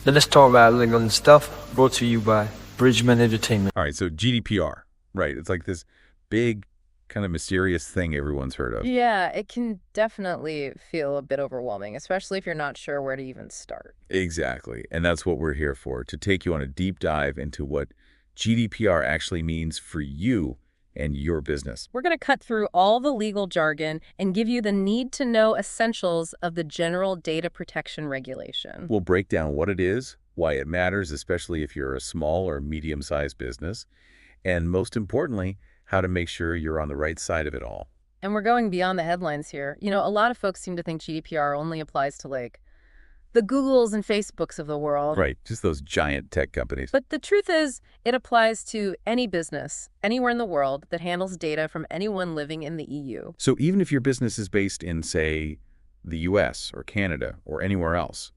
So let's talk unraveling on stuff, brought to you by Bridgman Entertainment. All right, so GDPR, right? It's like this big kind of mysterious thing everyone's heard of. Yeah, it can definitely feel a bit overwhelming, especially if you're not sure where to even start. Exactly. And that's what we're here for, to take you on a deep dive into what GDPR actually means for you and your business. We're going to cut through all the legal jargon and give you the need-to-know essentials of the General Data Protection Regulation. We'll break down what it is, why it matters, especially if you're a small or medium-sized business, and most importantly, how to make sure you're on the right side of it all. And we're going beyond the headlines here. You know, a lot of folks seem to think GDPR only applies to, like, the Googles and Facebooks of the world. Right, just those giant tech companies. But the truth is, it applies to any business, anywhere in the world, that handles data from anyone living in the EU. So even if your business is based in, say, the US or Canada or anywhere else,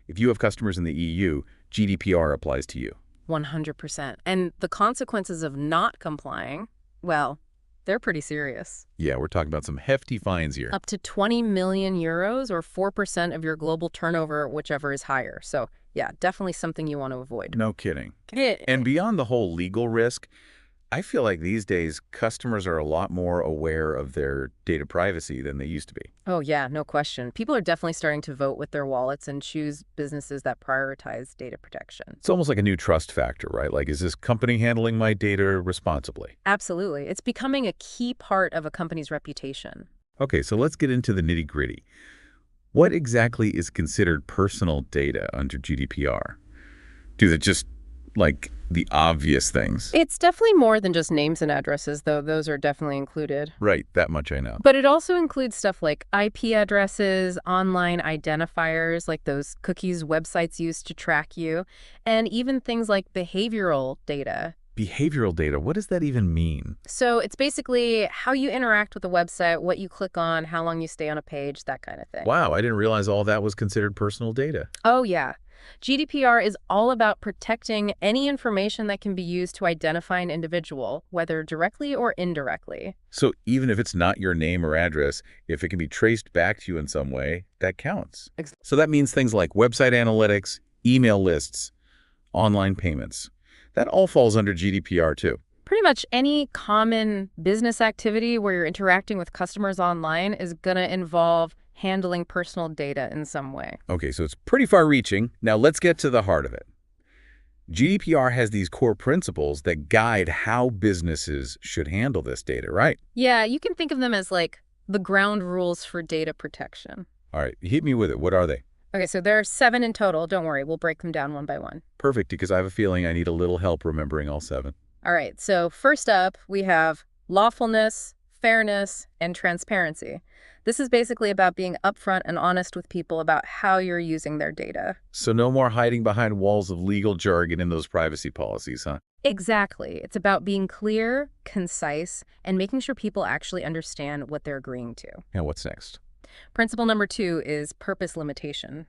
if you have customers in the EU, GDPR applies to you. 100%. And the consequences of not complying, well, they're pretty serious. Yeah, we're talking about some hefty fines here. Up to 20 million euros or 4% of your global turnover, whichever is higher. So, yeah, definitely something you want to avoid. No kidding. Yeah. And beyond the whole legal risk, I feel like these days customers are a lot more aware of their data privacy than they used to be. Oh, yeah, no question. People are definitely starting to vote with their wallets and choose businesses that prioritize data protection. It's almost like a new trust factor, right? Like, is this company handling my data responsibly? Absolutely. It's becoming a key part of a company's reputation. Okay, so let's get into the nitty-gritty. What exactly is considered personal data under GDPR? Do they just, like, the obvious things? It's definitely more than just names and addresses, though those are definitely included. Right, that much I know. But it also includes stuff like IP addresses, online identifiers, like those cookies websites use to track you, and even things like behavioral data. Behavioral data, what does that even mean? So it's basically how you interact with the website, what you click on, how long you stay on a page, that kind of thing. Wow, I didn't realize all that was considered personal data. Oh, yeah. GDPR is all about protecting any information that can be used to identify an individual, whether directly or indirectly. So even if it's not your name or address, if it can be traced back to you in some way, that counts. So that means things like website analytics, email lists, online payments. That all falls under GDPR too. Pretty much any common business activity where you're interacting with customers online is going to involve handling personal data in some way. Okay, so it's pretty far-reaching. Now let's get to the heart of it. GDPR has these core principles that guide how businesses should handle this data, right? Yeah, you can think of them as like the ground rules for data protection. All right, hit me with it. What are they? Okay, so there are 7 in total. Don't worry, we'll break them down one by one. Perfect, because I have a feeling I need a little help remembering all 7. All right, so first up, we have lawfulness, fairness, and transparency. This is basically about being upfront and honest with people about how you're using their data. So no more hiding behind walls of legal jargon in those privacy policies, huh? Exactly. It's about being clear, concise, and making sure people actually understand what they're agreeing to. Now what's next? Principle number 2 is purpose limitation,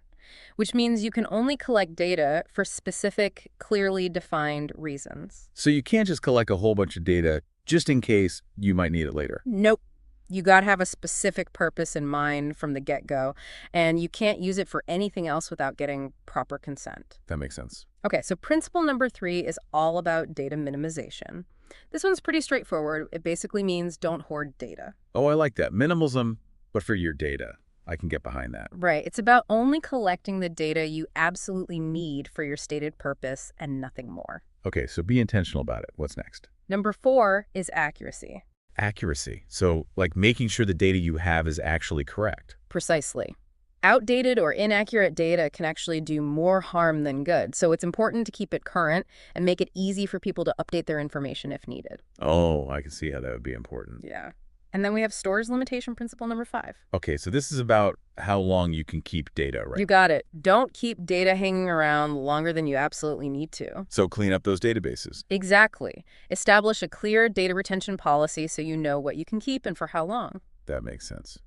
which means you can only collect data for specific, clearly defined reasons. So you can't just collect a whole bunch of data just in case you might need it later. Nope. You got to have a specific purpose in mind from the get-go, and you can't use it for anything else without getting proper consent. That makes sense. Okay, so principle number 3 is all about data minimization. This one's pretty straightforward. It basically means don't hoard data. Oh, I like that. Minimalism, but for your data. I can get behind that. Right. It's about only collecting the data you absolutely need for your stated purpose and nothing more. Okay, so be intentional about it. What's next? Number 4 is accuracy. Accuracy. So, like making sure the data you have is actually correct. Precisely. Outdated or inaccurate data can actually do more harm than good, so it's important to keep it current and make it easy for people to update their information if needed. Oh, I can see how that would be important. Yeah. And then we have storage limitation principle number 5. Okay, so this is about how long you can keep data, right? You got it. Don't keep data hanging around longer than you absolutely need to. So clean up those databases. Exactly. Establish a clear data retention policy so you know what you can keep and for how long. That makes sense.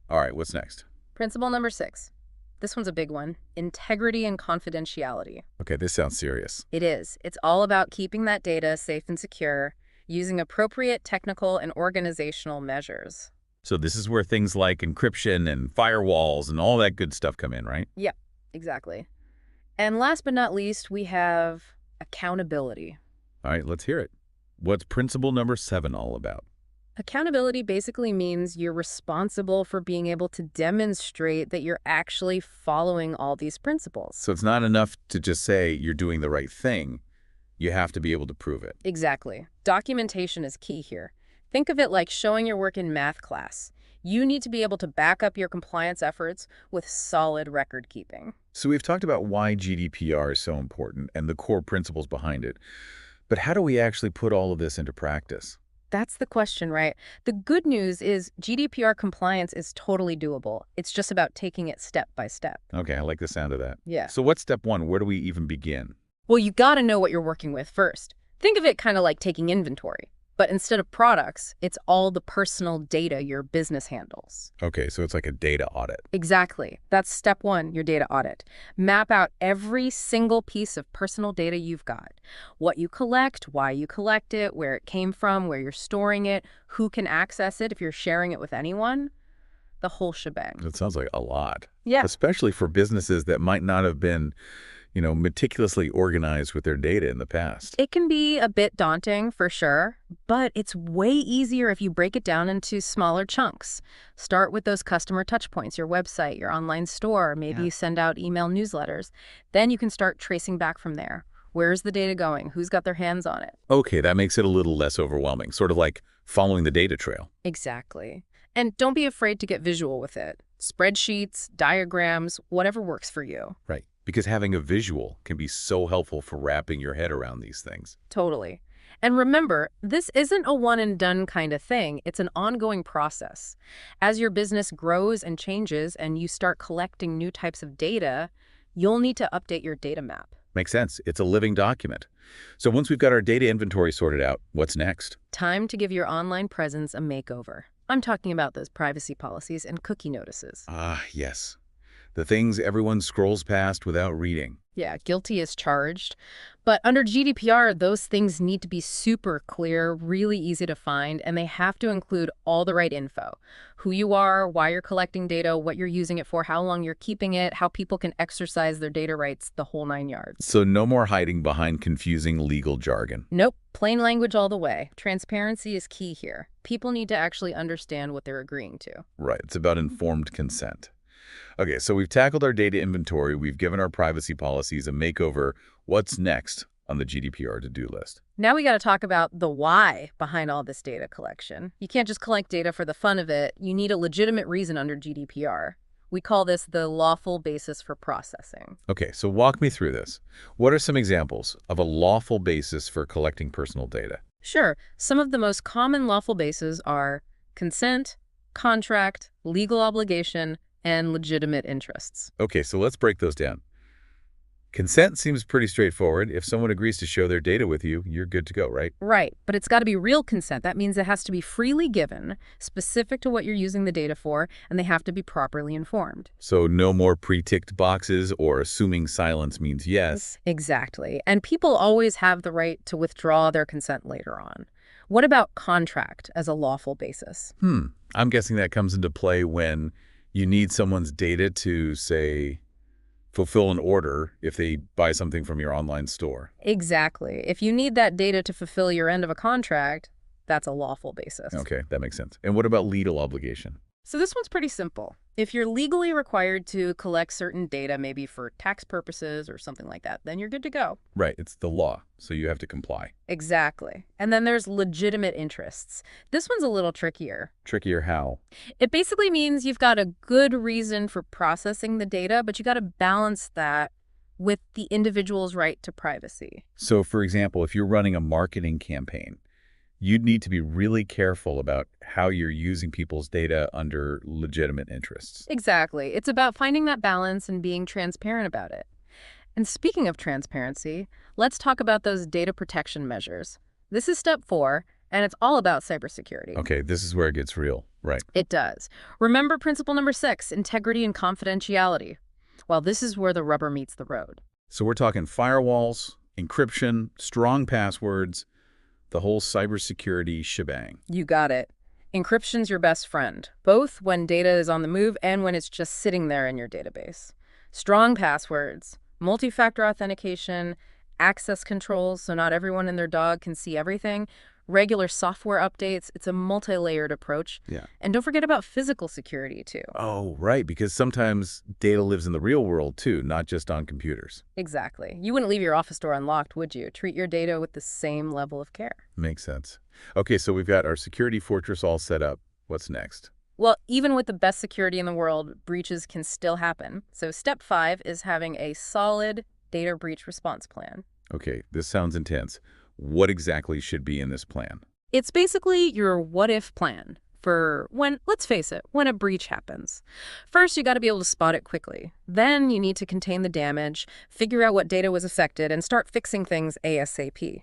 All right, what's next? Principle number 6. This one's a big one. Integrity and confidentiality. Okay, this sounds serious. It is. It's all about keeping that data safe and secure, using appropriate technical and organizational measures. So this is where things like encryption and firewalls and all that good stuff come in, right? Yep, exactly. And last but not least, we have accountability. All right, let's hear it. What's principle number 7 all about? Accountability basically means you're responsible for being able to demonstrate that you're actually following all these principles. So it's not enough to just say you're doing the right thing. You have to be able to prove it. Exactly. Documentation is key here. Think of it like showing your work in math class. You need to be able to back up your compliance efforts with solid record keeping. So we've talked about why GDPR is so important and the core principles behind it. But how do we actually put all of this into practice? That's the question, right? The good news is GDPR compliance is totally doable. It's just about taking it step by step. Okay, I like the sound of that. Yeah. So what's step 1? Where do we even begin? Well, you got to know what you're working with first. Think of it kind of like taking inventory. But instead of products, it's all the personal data your business handles. Okay, so it's like a data audit. Exactly. That's step 1, your data audit. Map out every single piece of personal data you've got. What you collect, why you collect it, where it came from, where you're storing it, who can access it if you're sharing it with anyone. The whole shebang. That sounds like a lot. Yeah. Especially for businesses that might not have been, meticulously organized with their data in the past. It can be a bit daunting for sure, but it's way easier if you break it down into smaller chunks. Start with those customer touchpoints, your website, your online store, maybe you send out email newsletters. Then you can start tracing back from there. Where's the data going? Who's got their hands on it? Okay, that makes it a little less overwhelming, sort of like following the data trail. Exactly. And don't be afraid to get visual with it. Spreadsheets, diagrams, whatever works for you. Right. Because having a visual can be so helpful for wrapping your head around these things. Totally. And remember, this isn't a one-and-done kind of thing. It's an ongoing process. As your business grows and changes and you start collecting new types of data, you'll need to update your data map. Makes sense. It's a living document. So once we've got our data inventory sorted out, what's next? Time to give your online presence a makeover. I'm talking about those privacy policies and cookie notices. Ah, yes. The things everyone scrolls past without reading. Yeah, guilty as charged. But under GDPR, those things need to be super clear, really easy to find, and they have to include all the right info. Who you are, why you're collecting data, what you're using it for, how long you're keeping it, how people can exercise their data rights, the whole 9 yards. So no more hiding behind confusing legal jargon. Nope, plain language all the way. Transparency is key here. People need to actually understand what they're agreeing to. Right, it's about informed consent. Okay, so we've tackled our data inventory, we've given our privacy policies a makeover. What's next on the GDPR to-do list? Now we got to talk about the why behind all this data collection. You can't just collect data for the fun of it. You need a legitimate reason under GDPR. We call this the lawful basis for processing. Okay, so walk me through this. What are some examples of a lawful basis for collecting personal data? Sure, some of the most common lawful bases are consent, contract, legal obligation, and legitimate interests. Okay, so let's break those down. Consent seems pretty straightforward. If someone agrees to share their data with you, you're good to go, right? Right, but it's got to be real consent. That means it has to be freely given, specific to what you're using the data for, and they have to be properly informed. So no more pre-ticked boxes or assuming silence means yes. Exactly. And people always have the right to withdraw their consent later on. What about contract as a lawful basis? I'm guessing that comes into play when you need someone's data to, say, fulfill an order if they buy something from your online store. Exactly. If you need that data to fulfill your end of a contract, that's a lawful basis. Okay, that makes sense. And what about legal obligation? So this one's pretty simple. If you're legally required to collect certain data, maybe for tax purposes or something like that, then you're good to go. Right, it's the law, so you have to comply. Exactly. And then there's legitimate interests. This one's a little trickier. Trickier how? It basically means you've got a good reason for processing the data, but you got to balance that with the individual's right to privacy. So, for example, if you're running a marketing campaign, you'd need to be really careful about how you're using people's data under legitimate interests. Exactly. It's about finding that balance and being transparent about it. And speaking of transparency, let's talk about those data protection measures. This is step 4, and it's all about cybersecurity. Okay, this is where it gets real, right? It does. Remember principle number 6, integrity and confidentiality. Well, this is where the rubber meets the road. So we're talking firewalls, encryption, strong passwords, the whole cybersecurity shebang. You got it. Encryption's your best friend, both when data is on the move and when it's just sitting there in your database. Strong passwords, Multi-factor authentication, access controls, so not everyone and their dog can see everything, regular software updates. It's a multi-layered approach. Yeah. And don't forget about physical security, too. Oh, right, because sometimes data lives in the real world, too, not just on computers. Exactly. You wouldn't leave your office door unlocked, would you? Treat your data with the same level of care. Makes sense. Okay, so we've got our security fortress all set up. What's next? Well, even with the best security in the world, breaches can still happen. So step 5 is having a solid data breach response plan. Okay, this sounds intense. What exactly should be in this plan? It's basically your what-if plan for when, let's face it, when a breach happens. First, you got to be able to spot it quickly. Then you need to contain the damage, figure out what data was affected, and start fixing things ASAP.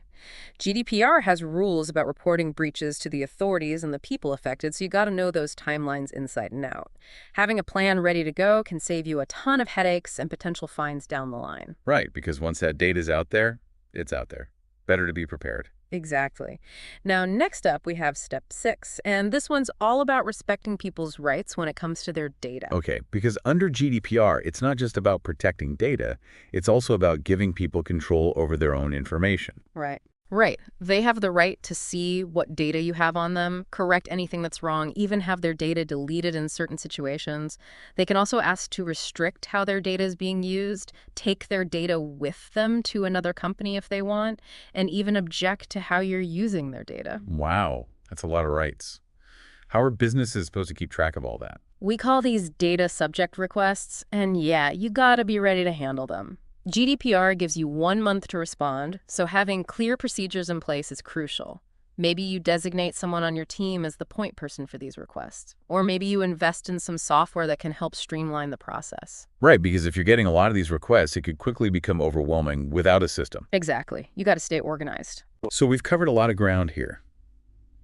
GDPR has rules about reporting breaches to the authorities and the people affected, so you got to know those timelines inside and out. Having a plan ready to go can save you a ton of headaches and potential fines down the line. Right, because once that data's out there, it's out there. Better to be prepared. Exactly. Now, next up, we have step 6, and this one's all about respecting people's rights when it comes to their data. Okay, because under GDPR, it's not just about protecting data, it's also about giving people control over their own information. Right. Right. They have the right to see what data you have on them, correct anything that's wrong, even have their data deleted in certain situations. They can also ask to restrict how their data is being used, take their data with them to another company if they want, and even object to how you're using their data. Wow, that's a lot of rights. How are businesses supposed to keep track of all that? We call these data subject requests, and yeah, you gotta be ready to handle them. GDPR gives you 1 month to respond, so having clear procedures in place is crucial. Maybe you designate someone on your team as the point person for these requests. Or maybe you invest in some software that can help streamline the process. Right, because if you're getting a lot of these requests, it could quickly become overwhelming without a system. Exactly. You got to stay organized. So we've covered a lot of ground here.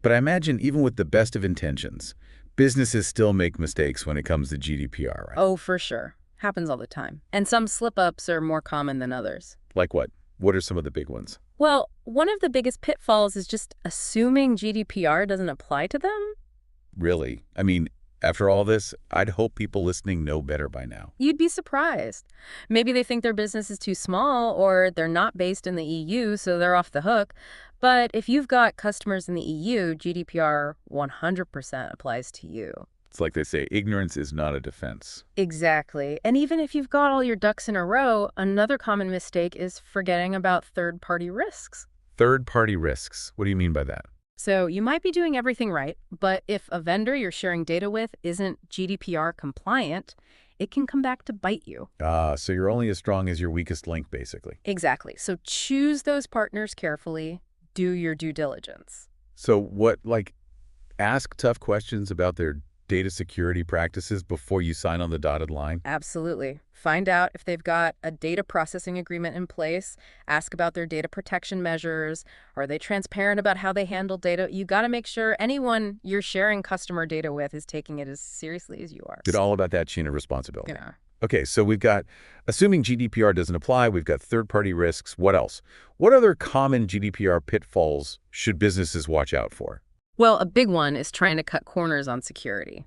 But I imagine even with the best of intentions, businesses still make mistakes when it comes to GDPR, right? Oh, for sure. Happens all the time. And some slip-ups are more common than others. Like what? What are some of the big ones? Well, one of the biggest pitfalls is just assuming GDPR doesn't apply to them. Really? I mean, after all this, I'd hope people listening know better by now. You'd be surprised. Maybe they think their business is too small or they're not based in the EU, so they're off the hook. But if you've got customers in the EU, GDPR 100% applies to you. It's like they say, ignorance is not a defense. Exactly. And even if you've got all your ducks in a row, another common mistake is forgetting about third-party risks. Third-party risks. What do you mean by that? So you might be doing everything right, but if a vendor you're sharing data with isn't GDPR compliant, it can come back to bite you. So you're only as strong as your weakest link, basically. Exactly. So choose those partners carefully. Do your due diligence. So what, like, ask tough questions about their data security practices before you sign on the dotted line? Absolutely. Find out if they've got a data processing agreement in place. Ask about their data protection measures. Are they transparent about how they handle data? You got to make sure anyone you're sharing customer data with is taking it as seriously as you are. It's all about that chain of responsibility. Yeah. Okay, so we've got, assuming GDPR doesn't apply, we've got third-party risks. What else? What other common GDPR pitfalls should businesses watch out for? Well, a big one is trying to cut corners on security.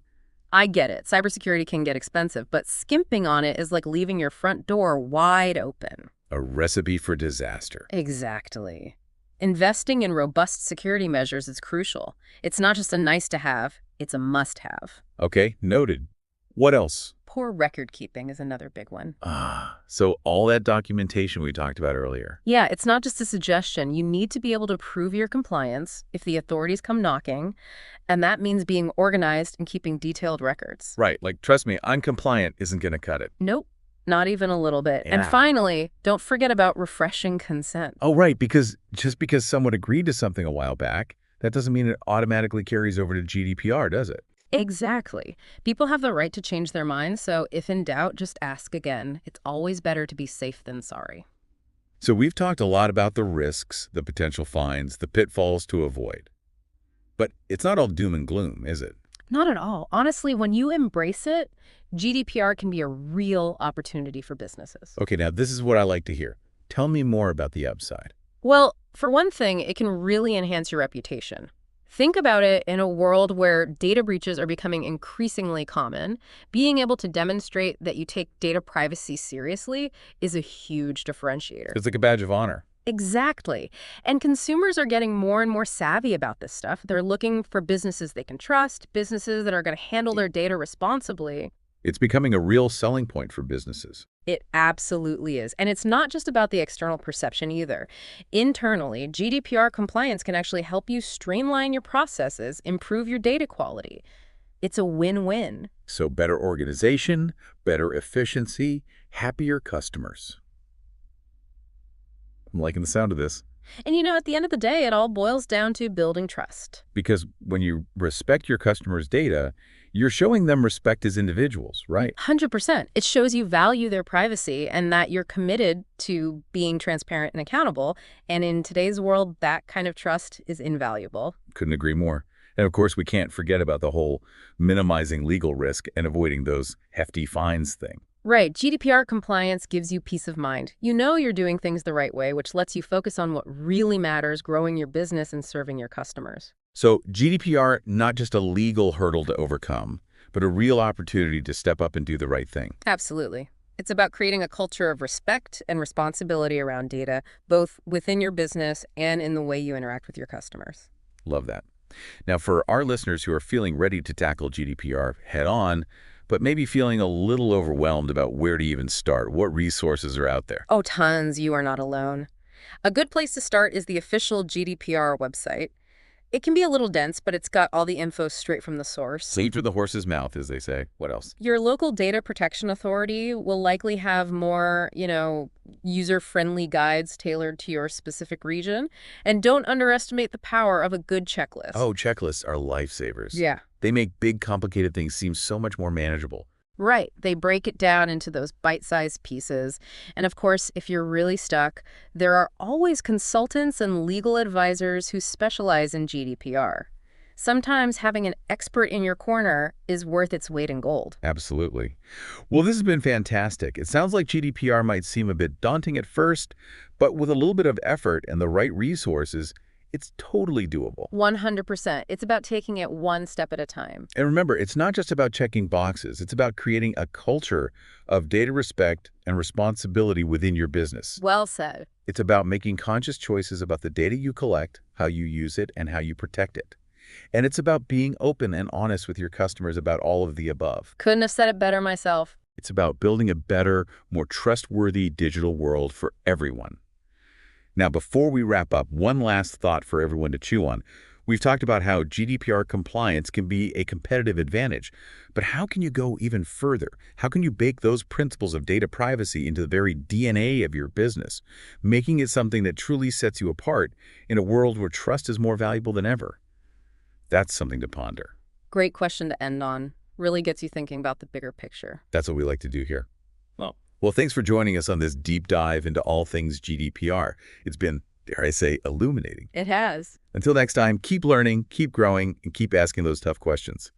I get it. Cybersecurity can get expensive, but skimping on it is like leaving your front door wide open. A recipe for disaster. Exactly. Investing in robust security measures is crucial. It's not just a nice to have, it's a must have. Okay, noted. What else? Poor record keeping is another big one. So all that documentation we talked about earlier. Yeah, it's not just a suggestion. You need to be able to prove your compliance if the authorities come knocking, and that means being organized and keeping detailed records. Right, like, trust me, I'm compliant isn't going to cut it. Nope, not even a little bit. Yeah. And finally, don't forget about refreshing consent. Oh, right, because just because someone agreed to something a while back, that doesn't mean it automatically carries over to GDPR, does it? Exactly. People have the right to change their minds, so if in doubt, just ask again. It's always better to be safe than sorry. So we've talked a lot about the risks, the potential fines, the pitfalls to avoid. But it's not all doom and gloom, is it? Not at all. Honestly, when you embrace it, GDPR can be a real opportunity for businesses. Okay, now this is what I like to hear. Tell me more about the upside. Well, for one thing, it can really enhance your reputation. Think about it in a world where data breaches are becoming increasingly common. Being able to demonstrate that you take data privacy seriously is a huge differentiator. It's like a badge of honor. Exactly. And consumers are getting more and more savvy about this stuff. They're looking for businesses they can trust, businesses that are going to handle their data responsibly. It's becoming a real selling point for businesses. It absolutely is. And it's not just about the external perception either. Internally, GDPR compliance can actually help you streamline your processes, improve your data quality. It's a win-win. So better organization, better efficiency, happier customers. I'm liking the sound of this. And at the end of the day, it all boils down to building trust. Because when you respect your customers' data, you're showing them respect as individuals, right? 100%. It shows you value their privacy and that you're committed to being transparent and accountable. And in today's world, that kind of trust is invaluable. Couldn't agree more. And of course, we can't forget about the whole minimizing legal risk and avoiding those hefty fines thing. Right. GDPR compliance gives you peace of mind. You know you're doing things the right way, which lets you focus on what really matters, growing your business and serving your customers. So GDPR, not just a legal hurdle to overcome, but a real opportunity to step up and do the right thing. Absolutely. It's about creating a culture of respect and responsibility around data, both within your business and in the way you interact with your customers. Love that. Now, for our listeners who are feeling ready to tackle GDPR head on, but maybe feeling a little overwhelmed about where to even start, what resources are out there? Oh, tons. You are not alone. A good place to start is the official GDPR website. It can be a little dense, but it's got all the info straight from the source. Straight to the horse's mouth, as they say. What else? Your local data protection authority will likely have more, user-friendly guides tailored to your specific region. And don't underestimate the power of a good checklist. Oh, checklists are lifesavers. Yeah. They make big, complicated things seem so much more manageable. Right. They break it down into those bite-sized pieces. And of course, if you're really stuck, there are always consultants and legal advisors who specialize in GDPR. Sometimes having an expert in your corner is worth its weight in gold. Absolutely. Well, this has been fantastic. It sounds like GDPR might seem a bit daunting at first, but with a little bit of effort and the right resources, it's totally doable. 100%. It's about taking it one step at a time. And remember, it's not just about checking boxes. It's about creating a culture of data respect and responsibility within your business. Well said. It's about making conscious choices about the data you collect, how you use it, and how you protect it. And it's about being open and honest with your customers about all of the above. Couldn't have said it better myself. It's about building a better, more trustworthy digital world for everyone. Now, before we wrap up, one last thought for everyone to chew on. We've talked about how GDPR compliance can be a competitive advantage, but how can you go even further? How can you bake those principles of data privacy into the very DNA of your business, making it something that truly sets you apart in a world where trust is more valuable than ever? That's something to ponder. Great question to end on. Really gets you thinking about the bigger picture. That's what we like to do here. Well, thanks for joining us on this deep dive into all things GDPR. It's been, dare I say, illuminating. It has. Until next time, keep learning, keep growing, and keep asking those tough questions.